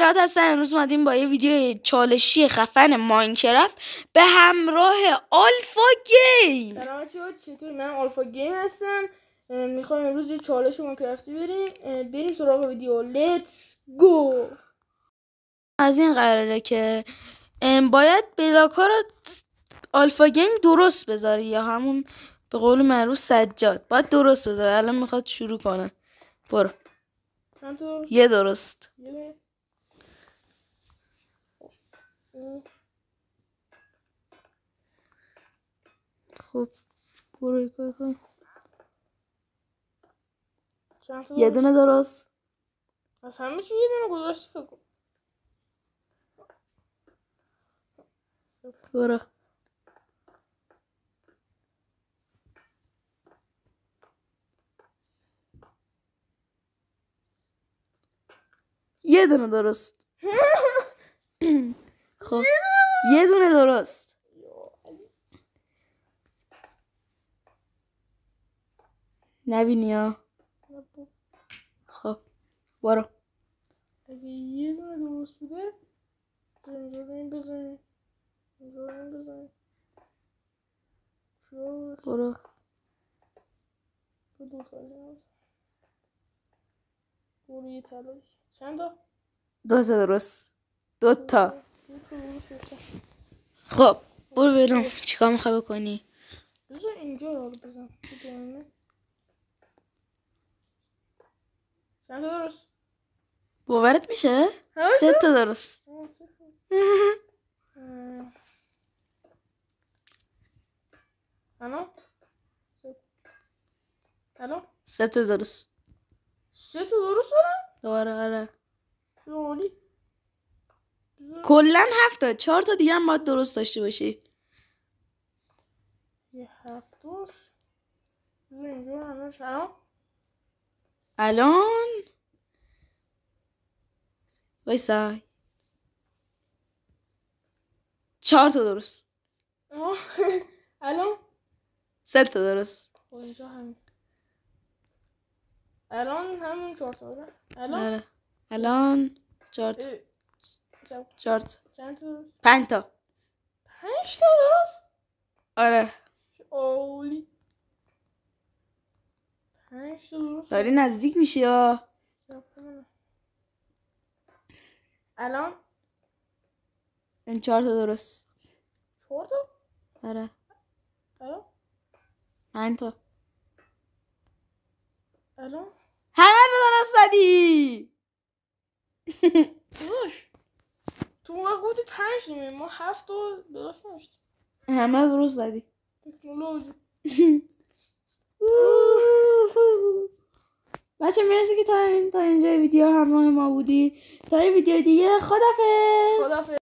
رات هستم. امروز اومدیم با یه ویدیو چالشی خفن ماینکرافت به همراه آلفا گیم. سلام چطور؟ من آلفا گیم هستم. میخوایم امروز یه چالش ماینکرافتی بریم سراغ ویدیو. لیتس گو. از این قراره که باید بلاکا رو آلفا گیم درست بذاری، یا همون به قول معروف سجاد باید درست بذاره. الان میخواد شروع کنه. برو. یه درست. خب برو کن. یه دونه درست. از همه چی یه دونه گذاشتی فکر کن. برو. یه دونه درست. خب یه دونه درست. نبینی ها. خب برو. اگه یه دونه درست بوده بزنیم. برو. برو یه تلاش. چند تا؟ دو تا درست. دو تا. خب برو بریم چیکار میخوای بکنی؟ بذار اینجا رو بزن. چند تا درست؟ باورت میشه؟ 3 تا درست. الان 3 تا درست. 3 تا درست دارم؟ آره شولی کلا 7 تا. 4 تا دیگه هم باید درست داشته باشی. یه 7 تاش اینجا همش. الان وایسا 4 تا درست. الان 3 تا درست. اینجا همین. الان همون 4 تا داره. الان 4 تا. 4 تا. چند تا؟ 5 تا. 5 تا درست؟ آره. اولی 5 تا درست. داری نزدیک میشی ها. الان این 4 تا درست. 4 تا؟ آره. الان 5 تا. الان همه رو درست زدی. تو موقع گفتی 5 تا، ما 7 تا درست نشد. همه رو درست زدی. تکنولوژی. بچه مرسی که تا اینجا ویدیو همراه ما بودی. تا یه ویدیو دیگه خدافظ.